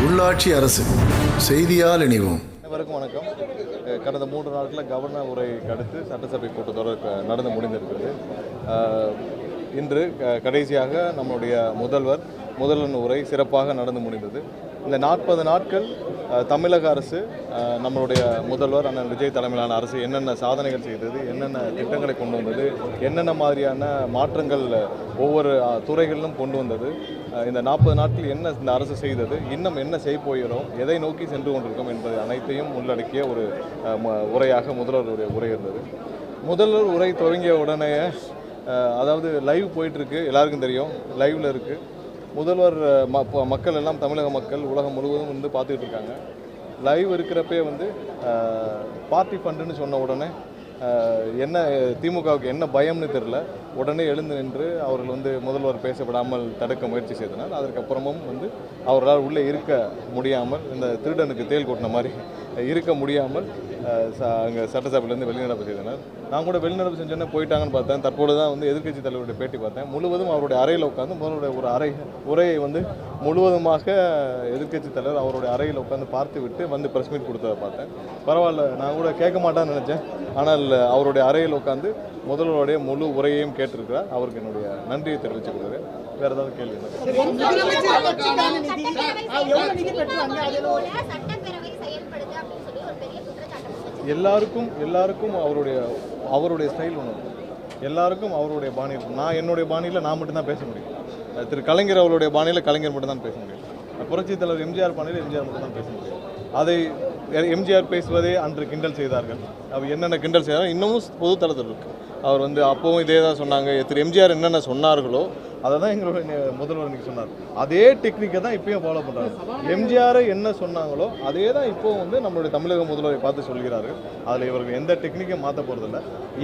உள்ளாட்சி அரசு செய்தியால் இணைவோம். அனைவருக்கும் வணக்கம். கடந்த 3 நாட்களில் கவர்னர் உரைக்கு அடுத்து சட்டசபை கூட்டத்தொடர் நடந்து முடிந்திருக்கிறது. இன்று கடைசியாக நம்முடைய முதல்வர் உரை சிறப்பாக நடந்து முடிந்தது. இந்த 40 நாட்கள் தமிழக அரசு, நம்மளுடைய முதல்வர் அண்ணன் விஜய் தலைமையிலான அரசு என்னென்ன சாதனைகள் செய்தது, என்னென்ன திட்டங்களை கொண்டு வந்தது, என்னென்ன மாதிரியான மாற்றங்கள் ஒவ்வொரு துறைகளிலும் கொண்டு வந்தது, இந்த 40 நாட்கள் என்ன இந்த அரசு செய்தது, இன்னும் என்ன செய்ய போகிறோம், எதை நோக்கி சென்று கொண்டிருக்கோம் என்பது அனைத்தையும் உள்ளடக்கிய ஒரு உரையாக முதல்வருடைய உரை இருந்தது. முதல்வர் உரை தொடங்கிய உடனே, அதாவது லைவ் போயிட்டுருக்கு, எல்லாருக்கும் தெரியும், லைவில் இருக்குது. முதல்வர் மக்கள் எல்லாம், தமிழக மக்கள் உலகம் முழுவதும் வந்து பார்த்துக்கிட்டு இருக்காங்க. லைவ் இருக்கிறப்பே வந்து பார்ட்டி ஃபண்டுன்னு சொன்ன உடனே என்ன திமுகவுக்கு என்ன பயம்னு தெரில, உடனே எழுந்து நின்று அவர்கள் வந்து முதல்வர் பேசப்படாமல் தடுக்க முயற்சி செய்தனர். அதற்கப்புறமும் வந்து அவர்களால் உள்ளே இருக்க முடியாமல், இந்த திருடனுக்கு தேல் கொட்டின மாதிரி இருக்க முடியாமல் அங்கே சட்டசபையிலேருந்து வெளிநடப்பு செய்தனர். நான் கூட வெளிநடப்பு செஞ்சோன்னே போயிட்டாங்கன்னு பார்த்தேன். தற்போது தான் வந்து எதிர்க்கட்சி தலைவருடைய பேட்டி பார்த்தேன். முழுவதும் அவருடைய அறையில் உட்காந்து முதல்வருடைய ஒரு உரையை வந்து முழுவதுமாக எதிர்க்கட்சி தலைவர் அவருடைய அறையில் உட்காந்து பார்த்து விட்டு வந்து ப்ரெஸ் மீட் கொடுத்ததை பார்த்தேன். பரவாயில்ல, நான் கூட கேட்க மாட்டான்னு நினச்சேன். ஆனால் அவருடைய அறையில் உட்காந்து முதல்வருடைய முழு உரையையும் கேட்டிருக்கிறார். அவருக்கு என்னுடைய நன்றியை தெரிவித்துக் கொள்கிறேன். வேறு ஏதாவது கேள்வி? எல்லாருக்கும் அவருடைய ஸ்டைல் ஒன்று, எல்லாருக்கும் அவருடைய பாணி இருக்கும். நான் என்னுடைய பாணியில் நான் மட்டும்தான் பேச முடியும். திரு கலைஞர் அவருடைய பாணியில் கலைஞர் மட்டும்தான் பேச முடியும். புரட்சித் தலைவர் எம்ஜிஆர் பாணியில் எம்ஜிஆர் மட்டும்தான் பேச முடியும். அதை எம்ஜிஆர் பேசுவதே அன்று கிண்டல் செய்தார்கள். அவர் என்னென்ன கிண்டல் செய்தாலும் இன்னமும் பொது தளத்தில் இருக்குது. அவர் வந்து அப்போவும் இதே தான் சொன்னாங்க. திரு எம்ஜிஆர் என்னென்ன சொன்னார்களோ அதை தான் எங்களுடைய முதல்வர் இன்னைக்கு சொன்னார். அதே டெக்னிக்கை தான் இப்பயும் ஃபாலோ பண்ணுறாங்க. எம்ஜிஆர் என்ன சொன்னாங்களோ அதே தான் இப்போவும் வந்து நம்மளுடைய தமிழக முதல்வரை பார்த்து சொல்கிறார்கள். அதில் இவர்கள் எந்த டெக்னிக்கையும் மாற்ற போகிறதில்ல.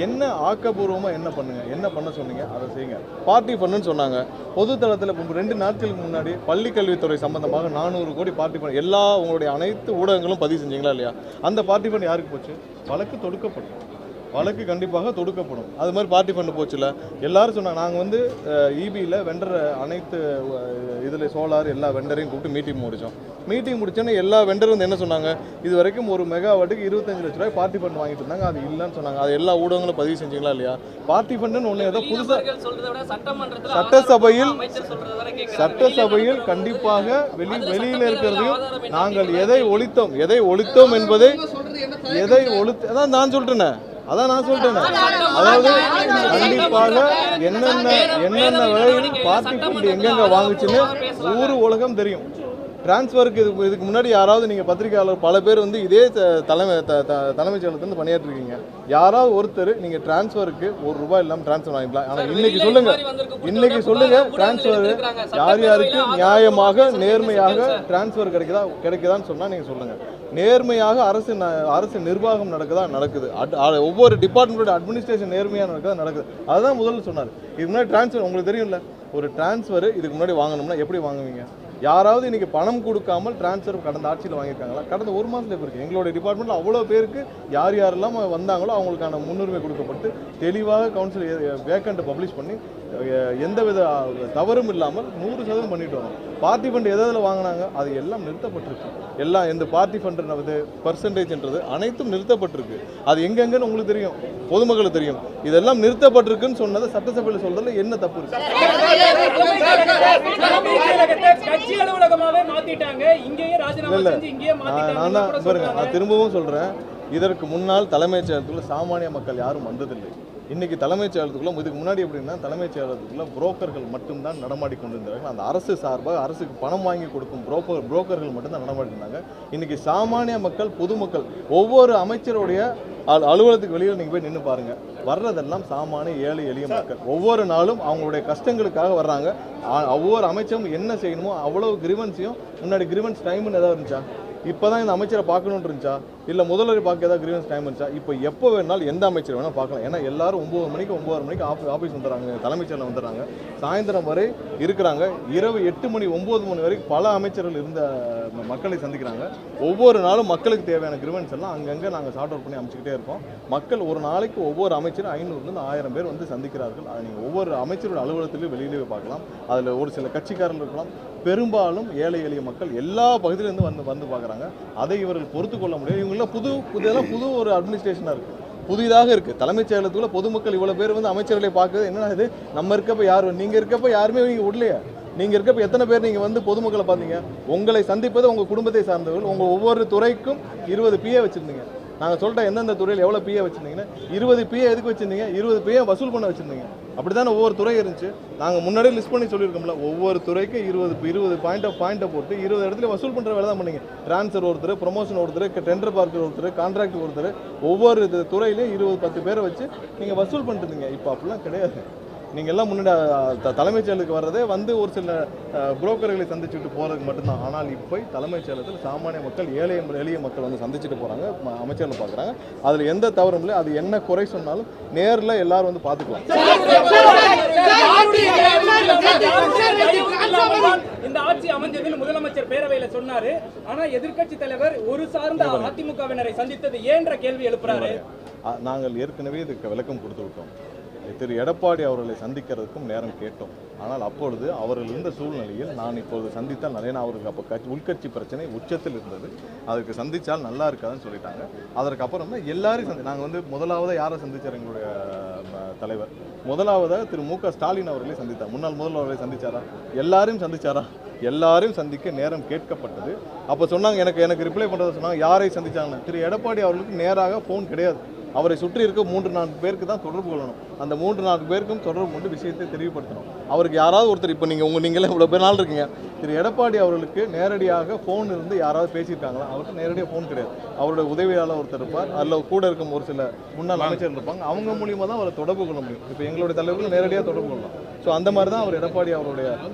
என்ன ஆக்கப்பூர்வமாக என்ன பண்ணுங்கள், என்ன பண்ண சொன்னீங்க அதை செய்யுங்க. பார்ட்டி ஃபண்டுன்னு சொன்னாங்க. பொது தளத்தில் 2 நாட்களுக்கு முன்னாடி பள்ளிக்கல்வித்துறை சம்பந்தமாக 400 கோடி பார்ட்டி ஃபண்ட் எல்லா உங்களுடைய அனைத்து ஊடகங்களும் பதிவு செஞ்சீங்களா இல்லையா? அந்த பார்ட்டி ஃபண்ட் யாருக்கு போச்சு? வழக்கு கண்டிப்பாக தொடுக்கப்படும். அது மாதிரி பார்ட்டி ஃபண்டு போச்சுல. எல்லாரும் சொன்னாங்க, நாங்கள் வந்து இபியில் வெண்டர் அனைத்து இதில் சோலார் எல்லா வெண்டரையும் கூப்பிட்டு மீட்டிங் முடிச்சோன்னே எல்லா வெண்டரும் வந்து என்ன சொன்னாங்க, இது வரைக்கும் ஒரு மெகாவாட்டுக்கு 25 லட்ச ரூபாய் பார்ட்டி ஃபண்ட் வாங்கிட்டு இருந்தாங்க. அது இல்லைன்னு சொன்னாங்க. அது எல்லா ஊடகங்களும் பதிவு செஞ்சீங்களா இல்லையா? பார்ட்டி ஃபண்டுன்னு ஒன்று ஏதோ புதுசாக சட்டசபையில் கண்டிப்பாக வெளியில் இருக்கிறதையும் நாங்கள் எதை ஒழித்தோம் என்பதை அதான் நான் சொல்லிட்டேன். அதாவது கண்டிப்பாக என்னென்ன விலையில் பார்ட்டி ஃபண்ட் எங்கெங்க வாங்குச்சுன்னு ஊர் உலகம் தெரியும். டிரான்ஸ்ஃபருக்கு இதுக்கு முன்னாடி யாராவது நீங்கள் பத்திரிகையாளர் பல பேர் வந்து இதே தலைமைச் செயலகத்திலிருந்து பணியாற்றிருக்கீங்க. யாராவது ஒருத்தர் நீங்கள் டிரான்ஸ்ஃபருக்கு ₹1 இல்லாமல் டிரான்ஸ்ஃபர் வாங்கிக்கலாம். ஆனால் இன்னைக்கு சொல்லுங்கள் டிரான்ஸ்ஃபர் யாருக்கு நியாயமாக நேர்மையாக டிரான்ஸ்ஃபர் கிடைக்குதான்னு சொன்னால் நீங்கள் சொல்லுங்கள். நேர்மையாக அரசு நிர்வாகம் நடக்குது. ஒவ்வொரு டிபார்ட்மெண்ட்டோட அட்மினிஸ்ட்ரேஷன் நேர்மையாக நடக்குது. அதுதான் முதல்ல சொன்னார். இதுக்கு முன்னாடி டிரான்ஸ்ஃபர் உங்களுக்கு தெரியும்ல, ஒரு டிரான்ஸ்ஃபர் இதுக்கு முன்னாடி வாங்கணும்னா எப்படி வாங்குவீங்க? யாராவது இன்றைக்கி பணம் கொடுக்காமல் டிரான்ஸ்ஃபர் கடந்த ஆட்சியில் வாங்கியிருக்காங்களா? கடந்த 1 மாதத்தில் இப்போ இருக்குது. எங்களுடைய டிபார்ட்மெண்ட்டில் அவ்வளோ பேருக்கு யாரெல்லாம் வந்தாங்களோ அவங்களுக்கான முன்னுரிமை கொடுக்கப்பட்டு தெளிவாக கவுன்சில் வேக்கண்ட்டை பப்ளிஷ் பண்ணி எந்தவித தவறும் இல்லாமல் 100% பண்ணிட்டு வரோம். பார்ட்டி ஃபண்ட் எதில் வாங்கினாங்க அது எல்லாம் நிறுத்தப்பட்டிருக்கு. எல்லாம் இந்த பார்ட்டி ஃபண்டு பர்சன்டேஜ்ன்றது அனைத்தும் நிறுத்தப்பட்டிருக்கு. அது எங்கெங்கன்னு உங்களுக்கு தெரியும், பொதுமக்களுக்கு தெரியும். இதெல்லாம் நிறுத்தப்பட்டிருக்குன்னு சொன்னதை சட்டசபையில் சொல்றதுல என்ன தப்பு இருக்கு? நான் திரும்பவும் சொல்றேன், இதற்கு முன்னால் தலைமைச் செயலகத்துக்குள்ள சாமானிய மக்கள் யாரும் வந்ததில்லை. இன்னைக்கு தலைமைச் செயலகத்துக்குள்ள, இதுக்கு முன்னாடி எப்படின்னா தலைமைச் செயலகத்துக்குள்ள புரோக்கர்கள் மட்டும்தான் நடமாடி கொண்டிருந்தாங்க. அந்த அரசு சார்பாக அரசுக்கு பணம் வாங்கி கொடுக்கும் புரோக்கர்கள் மட்டும்தான் நடமாடி இருந்தாங்க. இன்னைக்கு சாமானிய மக்கள், பொதுமக்கள், ஒவ்வொரு அமைச்சருடைய அலுவலகத்துக்கு வெளியில் நீங்கள் போய் நின்று பாருங்க, வர்றதெல்லாம் சாமானிய ஏழை எளிய மக்கள். ஒவ்வொரு நாளும் அவங்களுடைய கஷ்டங்களுக்காக வர்றாங்க. ஒவ்வொரு அமைச்சரும் என்ன செய்யணுமோ அவ்வளவு கிரிவன்ஸையும், முன்னாடி கிரிவன்ஸ் டைம்னு ஏதாவது இருந்துச்சா? இப்போ தான் இந்த அமைச்சரை பார்க்கணுன்னு இருந்துச்சா? இல்லை முதல்வரை பார்க்க ஏதாவது கிரீவன்ஸ் டைம் இருந்துச்சா? இப்போ எப்போ வேணாலும் எந்த அமைச்சர் வேணால் பார்க்கலாம். ஏன்னா எல்லாரும் 9 மணிக்கு 9:30 மணிக்கு ஆஃபீஸ் வந்துடுறாங்க, தலைமைச் செயலகம் வந்துடுறாங்க, சாயந்தரம் வரை இருக்கிறாங்க. இரவு 8 மணி 9 மணி வரைக்கும் பல அமைச்சர்கள் இருந்த மக்களை சந்திக்கிறாங்க. ஒவ்வொரு நாளும் மக்களுக்கு தேவையான கிரீவன்ஸ் எல்லாம் அங்கங்கே நாங்கள் சார்ட் அவுட் பண்ணி அமைச்சிக்கிட்டே இருக்கோம். மக்கள் ஒரு நாளைக்கு ஒவ்வொரு அமைச்சரும் 500லேருந்து 1000 பேர் வந்து சந்திக்கிறார்கள். அதை நீங்கள் ஒவ்வொரு அமைச்சரோட அலுவலகத்திலையும் வெளியிலேயே பார்க்கலாம். அதில் ஒரு சில கட்சிக்காரர்கள் இருக்கலாம், பெரும்பாலும் ஏழை எளிய மக்கள் எல்லா பகுதியிலேருந்து வந்து பார்க்குறாங்க. அதை இவர்கள் பொறுத்து கொள்ள முடியாது. இவங்களாம் புது ஒரு அட்மினிஸ்ட்ரேஷனாக இருக்குது, புதிதாக இருக்குது. தலைமைச் செயலகத்துக்குள்ள பொதுமக்கள் இவ்வளோ பேர் வந்து அமைச்சர்களை பார்க்குறது என்னன்னா, இது நம்ம இருக்கப்போ யார், நீங்கள் இருக்கப்போ யாருமே நீங்கள் விடலையா? நீங்கள் இருக்கப்போ எத்தனை பேர் நீங்கள் வந்து பொதுமக்களை பார்த்தீங்க? உங்களை சந்திப்பது உங்கள் குடும்பத்தை சார்ந்தவர்கள். உங்கள் ஒவ்வொரு துறைக்கும் 20 PA வச்சுருந்தீங்க. நாங்கள் சொல்லிட்டோம் எந்தெந்த துறையில் எவ்வளோ PA வச்சுருந்தீங்கன்னா, 20 PA எதுக்கு வச்சுருந்தீங்க? 20 PA வசூல் பண்ண வச்சுருந்தீங்க. அப்படி தானே ஒவ்வொரு துறை இருந்துச்சு. நாங்கள் முன்னாடியே லிஸ்ட் பண்ணி சொல்லியிருக்கோம்ல, ஒவ்வொரு துறைக்கும் 20 பாயிண்ட்டை போட்டு 20 இடத்துல வசூல் பண்ணுற வேலை தான் பண்ணீங்க. ட்ரான்ஸ்ஃபர் ஒருத்தர், ப்ரொமோஷன் ஒருத்தர், டெண்டர் பார்க்கர் ஒருத்தர், கான்ட்ராக்ட் ஒருத்தர், ஒவ்வொரு துறையிலையும் 20-10 பேரை வச்சு நீங்கள் வசூல் பண்ணிட்டு இருந்தீங்க. இப்போ அப்படிலாம் கிடையாது. நீங்கள் எல்லாம் முன்னாடி தலைமைச் செயலருக்கு வர்றதே வந்து ஒரு சில புரோக்கர்களை சந்திச்சுட்டு போகிறதுக்கு மட்டும்தான். ஆனால் இப்போ தலைமைச் செயலகத்தில் சாமானிய மக்கள், எளிய மக்கள் வந்து சந்திச்சுட்டு போகிறாங்க, அமைச்சர்களை பார்க்குறாங்க. அதில் எந்த தவறும் இல்லை. அது என்ன குறை சொன்னாலும் நேரில் எல்லாரும் வந்து பார்த்துக்கலாம். இந்த ஆட்சி அமைஞ்சதில் முதலமைச்சர் பேரவையில சொன்னாரு. ஆனா எதிர்க்கட்சி தலைவர் ஒரு சார்ந்த அதிமுகவினரை சந்தித்தது ஏன்ற கேள்வி எழுப்புறாரு. நாங்கள் ஏற்கனவே இதுக்கு விளக்கம் கொடுத்து விட்டோம். திரு எடப்பாடி அவர்களை சந்திக்கிறதுக்கும் நேரம் கேட்டோம். ஆனால் அப்பொழுது அவர்கள் இருந்த சூழ்நிலையில் நான் இப்பொழுது சந்தித்தால் நிறைய, அவருக்கு அப்போ உள்கட்சி பிரச்சனை உச்சத்தில் இருந்தது, அதுக்கு சந்தித்தால் நல்லா இருக்காதுன்னு சொல்லிட்டாங்க. அதற்கப்புறம் தான் எல்லாரையும் நாங்கள் வந்து முதலாவதாக யாரை சந்தித்தார்? எங்களுடைய தலைவர் முதலாவதாக திரு மு.க. ஸ்டாலின் அவர்களை சந்தித்தார். முன்னாள் முதல்வர்களை சந்திச்சாரா? எல்லாரையும் சந்திச்சாரா? எல்லாரையும் சந்திக்க நேரம் கேட்கப்பட்டது. அப்போ சொன்னாங்க, எனக்கு ரிப்ளை பண்ணுறதை சொன்னாங்க, யாரை சந்திச்சாங்க? திரு எடப்பாடி அவர்களுக்கு நேராக ஃபோன் கிடையாது. அவரை சுற்றி இருக்க 3-4 பேருக்கு தான் தொடர்பு கொள்ளணும். அந்த 3-4 பேருக்கும் தொடர்பு கொண்டு விஷயத்தை தெளிவுபடுத்தணும். அவருக்கு யாராவது ஒருத்தர், இப்போ நீங்களே இவ்வளோ பேர் நாள் இருக்கீங்க, திரு எடப்பாடி அவர்களுக்கு நேரடியாக ஃபோன் இருந்து யாராவது பேசியிருக்காங்களா? அவருக்கு நேரடியாக ஃபோன் கிடையாது. அவருடைய உதவியாளர் ஒருத்தர் இருப்பார், அதில் கூட இருக்கும் ஒரு சில முன்னாள் அமைச்சர்கள் இருப்பாங்க. அவங்க மூலியமாக தான் அவரை தொடர்பு கொள்ள முடியும். இப்போ எங்களுடைய தலைவர்கள் நேரடியாக தொடர்பு கொள்ளலாம். ஸோ அந்த மாதிரி தான் அவர் எடப்பாடி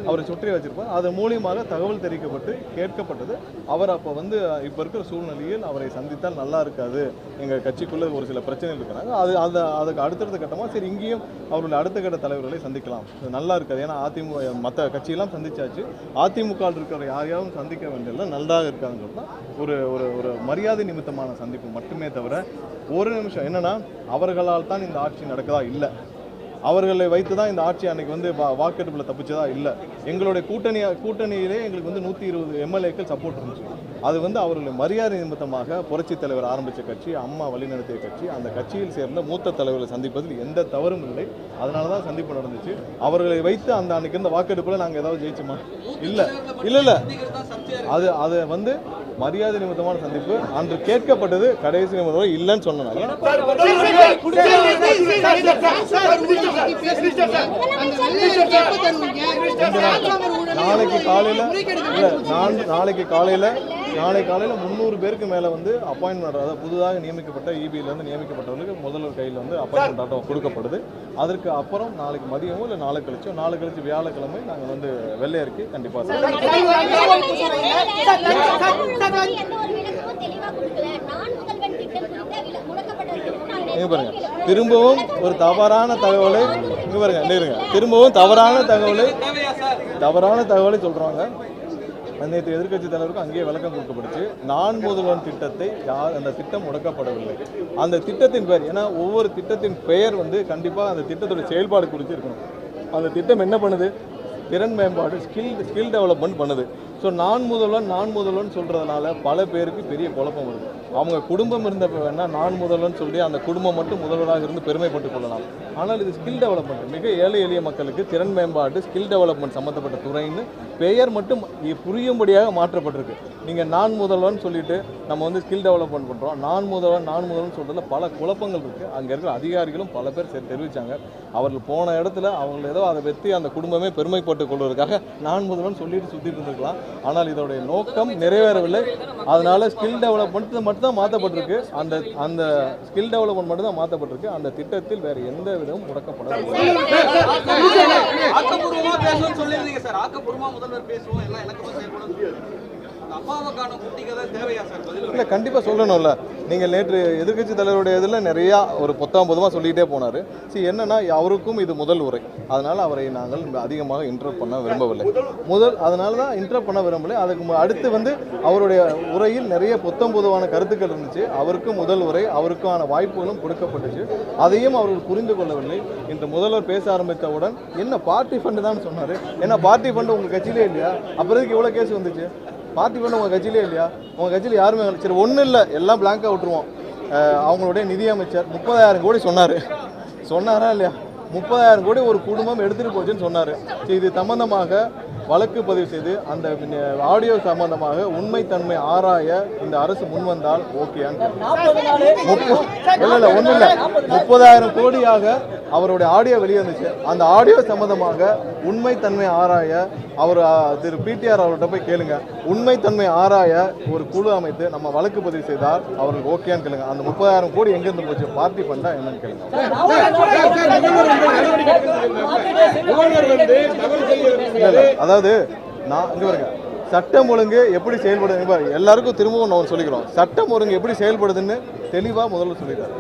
அவரை சுற்றி வச்சிருப்பார். அது மூலியமாக தகவல் தெரிவிக்கப்பட்டு கேட்கப்பட்டது. அவர் அப்போ வந்து இப்போ இருக்கிற சூழ்நிலையில் அவரை சந்தித்தால் நல்லா இருக்காது, எங்கள் கட்சிக்குள்ளே ஒரு சில பிரச்சனைகள் இருக்கிறாங்க, அதுக்கு அடுத்தடுத்த கட்டமாக சரி இங்கேயும் அவருடைய அடுத்த கட்ட தலைவர்களை சந்திக்கலாம், நல்லா இருக்காது. ஏன்னா அதிமுக மற்ற கட்சியெல்லாம் சந்திச்சாச்சு, அதிமுக இருக்கிற யாரையாவது சந்திக்க வேண்டியதில்லை, நல்லா இருக்காதுங்கிறது தான் ஒரு மரியாதை நிமித்தமான சந்திப்பு மட்டுமே தவிர ஒரு நிமிஷம் என்னன்னா அவர்களால் தான் இந்த ஆட்சி நடக்குதா இல்லை, அவர்களை வைத்து தான் இந்த ஆட்சி அன்னைக்கு வந்து வாக்கெடுப்பில் தப்பிச்சதா இல்லை. எங்களுடைய கூட்டணியிலே எங்களுக்கு வந்து 120 MLAக்கள் சப்போர்ட் இருந்துச்சு. அது வந்து அவர்களுடைய மரியாதை நிமித்தமாக புரட்சித் தலைவர் ஆரம்பித்த கட்சி, அம்மா வழிநடத்திய கட்சி, அந்த கட்சியில் சேர்ந்த மூத்த தலைவர்களை சந்திப்பதில் எந்த தவறும் இல்லை. அதனால தான் சந்திப்பு நடந்துச்சு. அவர்களை வைத்து அந்த அன்னைக்கு இருந்த வாக்கெடுப்பில் நாங்கள் ஏதாவது ஜெயிச்சோமா? இல்லை. அது வந்து மரியாதை நிமித்தமான சந்திப்பு. அன்று கேட்கப்பட்டது கடைசி நிமிடம் இல்லைன்னு சொன்னாங்க. நாளை காலையில் 300 பேருக்கு மேலே வந்து அப்பாயின்மெண்ட், அதாவது புதுதாக நியமிக்கப்பட்ட EBலேருந்து நியமிக்கப்பட்டவர்களுக்கு முதல்வர் கையில் வந்து அப்பாயின்மெண்ட் ஆட்டோ கொடுக்கப்படுது. அதற்கு அப்புறம் நாளைக்கு மதியமோ இல்லை நாளை கழிச்சு வியாழக்கிழமை நாங்கள் வந்து வெள்ளை அறிக்கை கண்டிப்பாக பாருங்க. திரும்பவும் ஒரு தவறான தகவலை சொல்றாங்க. நேற்று எதிர்க்கட்சி தலைவருக்கு அங்கேயே விளக்கம் கொடுக்கப்பட்டுச்சு. நான் முதல்வன் திட்டத்தை அந்த திட்டம் முடக்கப்படவில்லை. அந்த திட்டத்தின் பெயர், ஏன்னா ஒவ்வொரு திட்டத்தின் பெயர் வந்து கண்டிப்பாக அந்த திட்டத்தோட செயல்பாடு குறித்து இருக்கணும். அந்த திட்டம் என்ன பண்ணுது? திறன் மேம்பாடு, ஸ்கில் டெவலப்மெண்ட் பண்ணுது. ஸோ நான் முதல்வன் சொல்கிறதுனால பல பேருக்கு பெரிய குழப்பம் வருது. அவங்க குடும்பம் இருந்தப்போ வேணால் நான் முதல்வன் சொல்லி அந்த குடும்பம் மட்டும் முதல்வராக இருந்து பெருமைப்பட்டு கொள்ளலாம். ஆனால் இது ஸ்கில் டெவலப்மெண்ட், மிக ஏழை எளிய மக்களுக்கு திறன் மேம்பாடு, ஸ்கில் டெவலப்மெண்ட் சம்மந்தப்பட்ட துறைன்னு பெயர் மட்டும் புரியும்படியாக மாற்றப்பட்டிருக்கு. நீங்கள் நான் முதல்வன் சொல்லிட்டு நம்ம வந்து ஸ்கில் டெவலப்மெண்ட் பண்ணுறோம், நான் முதல்வன் சொல்கிறதுல பல குழப்பங்கள் இருக்குது. அங்கே இருக்கிற அதிகாரிகளும் பல பேர் தெரிவித்தாங்க. அவர்கள் போன இடத்துல அவங்க ஏதோ அதை பற்றி அந்த குடும்பமே பெருமைப்பட்டு கொள்வதற்காக நான் முதல்வன் சொல்லிட்டு சுற்றிட்டு இருந்திருக்கலாம். ஆனால் இதோடைய நோக்கம் நிறைவேறவில்லை. அதனால ஸ்கில் டெவலப்மெண்ட் மட்டும் தான் மாற்றப்பட்டிருக்கு. அந்த ஸ்கில் டெவலப்மெண்ட் மட்டும் தான் மாற்றப்பட்டிருக்கு. அந்த திட்டத்தில் வேறு எந்த விதமும் முடக்கப்படவில்லை. இல்லை கண்டிப்பாக சொல்லணும்ல. நீங்கள் நேற்று எதிர்க்கட்சி தலைவருடைய இதில் நிறையா ஒரு பொதுவாக சொல்லிகிட்டே போனார். சரி என்னன்னா அவருக்கும் இது முதல் உரை, அதனால் அவரை நாங்கள் அதிகமாக இன்டர்ப்ட் பண்ண விரும்பவில்லை. அதனால தான் இன்டர்ப்ட் பண்ண விரும்பலை. அதுக்கு அடுத்து வந்து அவருடைய உரையில் நிறைய பொதுவான கருத்துக்கள் இருந்துச்சு. அவருக்கும் முதல் உரை, அவருக்கான வாய்ப்புகளும் கொடுக்கப்பட்டுச்சு. அதையும் அவர்கள் புரிந்து கொள்ளவில்லை. இன்று முதல்வர் பேச ஆரம்பித்தவுடன் என்ன பார்ட்டி ஃபண்டு தான் சொன்னார். ஏன்னா பார்ட்டி ஃபண்டு உங்கள் கட்சியிலே இல்லையா, அப்புறதுக்கு இவ்வளோ கேஸ் வந்துச்சு? பார்ட்டி ஃபண்டு உங்கள் கட்சியிலே இல்லையா? உங்கள் கட்சியில் யாருமே சரி ஒன்றும் இல்லை, எல்லாம் பிளாங்காக விட்டுருவோம். அவங்களுடைய நிதியமைச்சர் 30,000 கோடி சொன்னாரா இல்லையா? 30,000 கோடி ஒரு குடும்பம் எடுத்துகிட்டு போச்சுன்னு சொன்னார். இது சம்பந்தமாக வழக்கு பதிவு செய்து அந்த ஆடியோ சம்பந்தமாக உண்மைத்தன்மை ஆராய இந்த அரசு முன்வந்தால் ஓகேன்னு இல்லை ஒன்றும் இல்லை. 30,000 கோடியாக அவருடைய ஆடியோ வெளியே வந்துச்சு. அந்த ஆடியோ சம்பந்தமாக உண்மைத்தன்மை ஆராய அவர் திரு பிடிஆர் அவர்கிட்ட போய் கேளுங்க. உண்மைத்தன்மை ஆராய ஒரு குழு அமைத்து நம்ம வழக்கு பதிவு செய்தால் அவருக்கு ஓகேன்னு கேளுங்க. அந்த 30,000 கோடி எங்கிருந்து போச்சு, பார்ட்டி ஃபண்டா என்னன்னு கேளுங்க. அதாவது நான் இங்க பாருங்க, சட்டம் ஒழுங்கு எப்படி செயல்படுது எல்லாருக்கும் திரும்பவும் நான் சொல்லிக்கிறோம். சட்டம் ஒழுங்கு எப்படி செயல்படுதுன்னு தெளிவாக முதல்ல சொல்லிடுறாரு.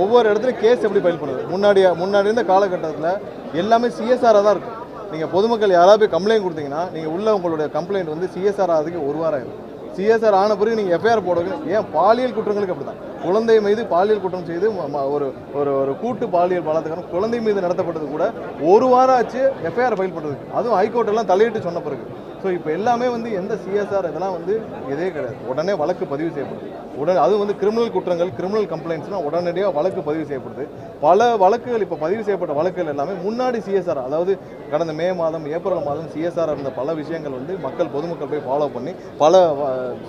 ஒவ்வொரு இடத்துலையும் கேஸ் எப்படி ஃபைல் பண்ணுது. முன்னாடி இருந்த காலகட்டத்தில் எல்லாமே சிஎஸ்ஆராக தான் இருக்கும். நீங்கள் பொதுமக்கள் யாராவது போய் கம்ப்ளைண்ட் கொடுத்தீங்கன்னா நீங்கள் உள்ள உங்களுடைய கம்ப்ளைண்ட் வந்து சிஎஸ்ஆர் ஆகிறதுக்கு 1 வாரம் ஆகும். சிஎஸ்ஆர் ஆன பிறகு நீங்கள் எஃப்ஐஆர் போடுங்க. ஏன் பாலியல் குற்றங்களுக்கு அப்படி தான். குழந்தை மீது பாலியல் குற்றம் செய்து ஒரு ஒரு கூட்டு பாலியல் பலாத்காரம் குழந்தை மீது நடத்தப்பட்டது கூட 1 வாரம் ஆச்சு எஃப்ஐஆர் ஃபைல் பண்ணுறதுக்கு. அதுவும் ஹைகோர்ட்டெல்லாம் தலையிட்டு சொன்ன பிறகு. ஸோ இப்போ எல்லாமே வந்து எந்த சிஎஸ்ஆர் இதெல்லாம் வந்து இதே கிடையாது. உடனே வழக்கு பதிவு செய்யப்படுது. அதுவும் வந்து கிரிமினல் குற்றங்கள், கிரிமினல் கம்ப்ளைண்ட்ஸ்னால் உடனடியாக வழக்கு பதிவு செய்யப்படுது. பல வழக்குகள் இப்போ பதிவு செய்யப்பட்ட வழக்குகள் எல்லாமே முன்னாடி சிஎஸ்ஆர், அதாவது கடந்த மே மாதம் ஏப்ரல் மாதம் சிஎஸ்ஆர் இருந்த பல விஷயங்கள் வந்து பொதுமக்கள் போய் ஃபாலோ பண்ணி பல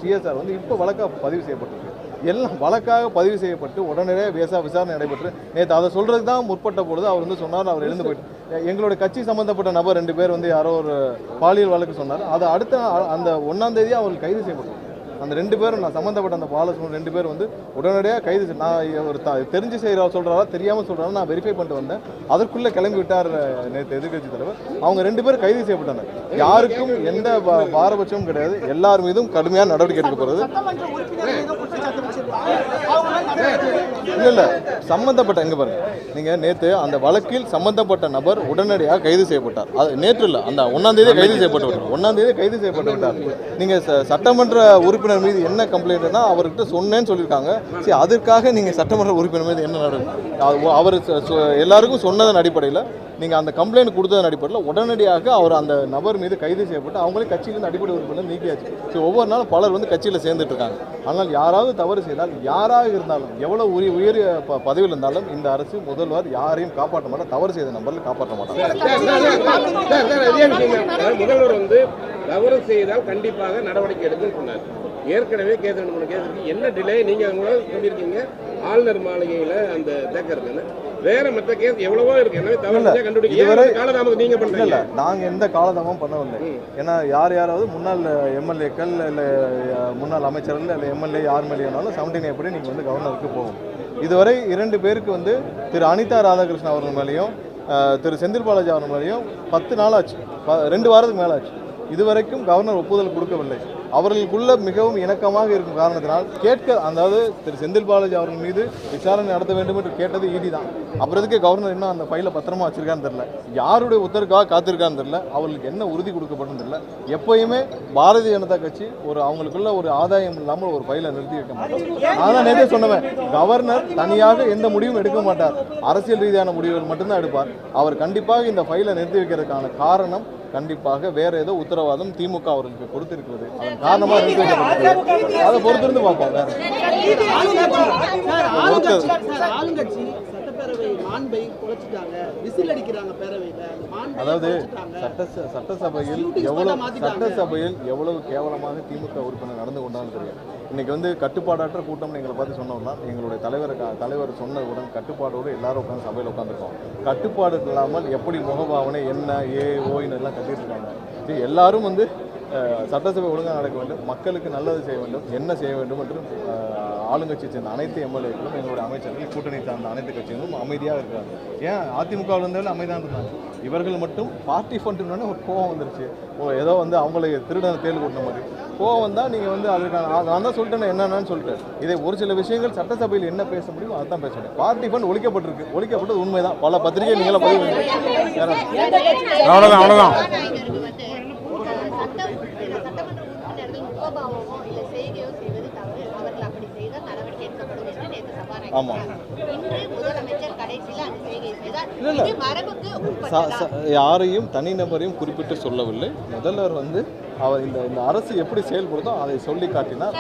சிஎஸ்ஆர் வந்து இப்போ வழக்காக பதிவு செய்யப்பட்டிருக்கு. எல்லாம் வழக்காக பதிவு செய்யப்பட்டு உடனடியாக விசாரணை நடைபெற்று நேற்று அதை சொல்கிறதுக்கு தான் முற்பட்ட பொழுது அவர் வந்து சொன்னார். அவர் எழுந்து போயிட்டு எங்களுடைய கட்சி சம்மந்தப்பட்ட நபர் 2 பேர் வந்து யாரோ ஒரு பாலியல் வழக்கு சொன்னார். அது அடுத்த அந்த 1ஆம் தேதி அவர்கள் கைது செய்யப்பட்டார். அந்த 2 பேரும் நான் சம்மந்தப்பட்ட அந்த பாலசுமன் 2 பேர் வந்து உடனடியாக கைது. நான் ஒரு தெரிஞ்சு சொல்கிறாரா தெரியாமல் சொல்கிறாரா நான் வெரிஃபை பண்ணிட்டு வந்தேன். அதற்குள்ளே கிளம்பி விட்டார் நேற்று எதிர்க்கட்சி தலைவர். அவங்க 2 பேரும் கைது செய்யப்பட்டாங்க. யாருக்கும் எந்த பாரபட்சமும் கிடையாது. எல்லார் மீதும் கடுமையான நடவடிக்கை எடுக்கப்படுறது. இல்லை சம்பந்தப்பட்ட எங்கே பாருங்க, நீங்கள் நேற்று அந்த வழக்கில் சம்பந்தப்பட்ட நபர் உடனடியாக கைது செய்யப்பட்டார். அது நேற்று இல்லை, அந்த 1ஆம் தேதி கைது செய்யப்பட்டு விட்டார். 1ஆம் தேதி கைது செய்யப்பட்டு விட்டார். நீங்கள் சட்டமன்ற உறுப்பினர் மீது என்ன கம்ப்ளைண்ட்னா அவர்கிட்ட சொன்னேன்னு சொல்லியிருக்காங்க. சரி அதற்காக நீங்கள் சட்டமன்ற உறுப்பினர் மீது என்ன நடக்கும்? அவர் எல்லாருக்கும் சொன்னதன் அடிப்படையில் நீங்கள் அந்த கம்ப்ளைண்ட் கொடுத்ததன் அடிப்படையில் உடனடியாக அவர் அந்த நபர் மீது கைது செய்யப்பட்டு அவங்களே கட்சியிலிருந்து அடிப்படை உறுப்பினர் நீக்கியாச்சு. ஸோ ஒவ்வொரு நாளும் பலர் வந்து கட்சியில் சேர்ந்துட்டு இருக்காங்க. ஆனால் யாராவது தவறு செய்தால் யாராக இருந்தாலும் எவ்வளோ உயரிய பதவியில் இருந்தாலும் இந்த அரசு முதல்வர் யாரையும் காப்பாற்ற மாட்டார். தவறு செய்த நபர்கள் காப்பாற்ற மாட்டாங்க. முதல்வர் வந்து தவறு செய்தால் கண்டிப்பாக நடவடிக்கை எடுக்குன்னு சொன்னார். ஏற்கனவே கேஸ் 2-3 கேஸ் இருக்கு. என்ன டிலே நீங்க சொல்லியிருக்கீங்க ஆளுநர் மாளிகையில் அந்த தேக்கறதுன்னு வேற மற்ற கேஸ் எவ்வளவோ இருக்கு. எனவே தவறு கண்டுபிடிக்க காலதாமதம் நீங்க பண்றீங்க. நாங்க எந்த காலதாமம் பண்ணவில்லை. ஏன்னா யாராவது முன்னாள் எம்எல்ஏக்கள் இல்லை முன்னாள் அமைச்சர்கள் இல்லை எம்எல்ஏ யார் மேலேயானாலும் 17 எப்படி நீங்கள் வந்து கவர்னருக்கு போகும். இதுவரை 2 பேருக்கு வந்து திரு அனிதா ராதாகிருஷ்ணன் அவர்கள் மேலேயும் திரு செந்தில் பாலாஜி அவர்கள் மேலேயும் 10 நாள் ஆச்சு, 2 வாரத்துக்கு மேலே ஆச்சு. இதுவரைக்கும் கவர்னர் ஒப்புதல் கொடுக்கவில்லை. அவர்களுக்குள்ள மிகவும் இணக்கமாக இருக்கும் காரணத்தினால் அதாவது திரு செந்தில் பாலாஜி அவர்கள் மீது விசாரணை நடத்த வேண்டும் என்று கேட்டது இடி தான். அப்புறத்துக்கு கவர்னர் இன்னும் அந்த ஃபைலை பத்திரமா வச்சிருக்கான்னு தெரியல. யாருடைய உத்தரவுக்காக காத்திருக்கான்னு தெரியல. அவர்களுக்கு என்ன உறுதி கொடுக்கப்படும் தெரியல. எப்பயுமே பாரதிய ஜனதா கட்சி அவங்களுக்குள்ள ஒரு ஆதாயம் இல்லாமல் ஒரு ஃபைலை நிறுத்தி வைக்க மாட்டார். நான் நேரே சொன்னவன், கவர்னர் தனியாக எந்த முடிவும் எடுக்க மாட்டார். அரசியல் ரீதியான முடிவுகள் மட்டும்தான் எடுப்பார். அவர் கண்டிப்பாக இந்த ஃபைலை நிறுத்தி வைக்கிறதுக்கான காரணம் கண்டிப்பாக வேற ஏதோ உத்தரவாதம் திமுக அவர்களுக்கு கொடுத்திருக்கிறது. அதன் காரணமாக அதை பொறுத்திருந்து பார்ப்போம். வேற அதாவது சட்டசபையில் எவ்வளவு கேவலமாக திமுக உறுப்பினர் நடந்து கொண்டாலும் தெரியும். இன்னைக்கு வந்து கட்டுப்பாடற்ற கூட்டம்னு எங்களை பார்த்து சொன்னோம்னா எங்களுடைய தலைவர் சொன்னதுடன் கட்டுப்பாடோடு எல்லாரும் உட்காந்து சபையில் உட்காந்துருக்கோம். கட்டுப்பாடு இல்லாமல் எப்படி முகபாவனை என்ன ஓயின்னு எல்லாம் கட்டிட்டு இருக்காங்க. எல்லாரும் வந்து சட்டசபை ஒழுங்காக நடக்க வேண்டும், மக்களுக்கு நல்லது செய்ய வேண்டும், என்ன செய்ய வேண்டும் என்று ஆளுங்கட்சியை சேர்ந்த அனைத்து எம்எல்ஏக்களும் எங்களுடைய அமைச்சர்கள் கூட்டணி சார்ந்த அனைத்து கட்சிகளும் அமைதியாக இருக்காங்க. ஏன் அதிமுகவில் இருந்தாலும் அமைதியாக இருந்தாங்க. இவர்கள் மட்டும் பார்ட்டி ஃபண்டுன்னு ஒரு கோவம் வந்துருச்சு. ஏதோ வந்து அவங்களை திருடனை தேல் கூட்டின மாதிரி கோவம் தான் நீங்கள் வந்து அதுக்கான நான் தான் சொல்லிட்டேன் என்னென்னு சொல்லிட்டு இதை ஒரு சில விஷயங்கள் சட்டசபையில் என்ன பேச முடியுமோ அதுதான் பேச முடியும். பார்ட்டி ஃபண்ட் ஒழிக்கப்பட்டது உண்மைதான். பல பத்திரிகை நீங்கள பதிவு பண்ணுறீங்க. அவ்வளோதான் ஆமாம் யாரையும் தனிநபரையும் குறிப்பிட்டு சொல்லவில்லை. முதல்வர் வந்து அவர் இந்த அரசு எப்படி செயல்படுதோ அதை சொல்லி காட்டினார்.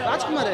ராஜ்குமார்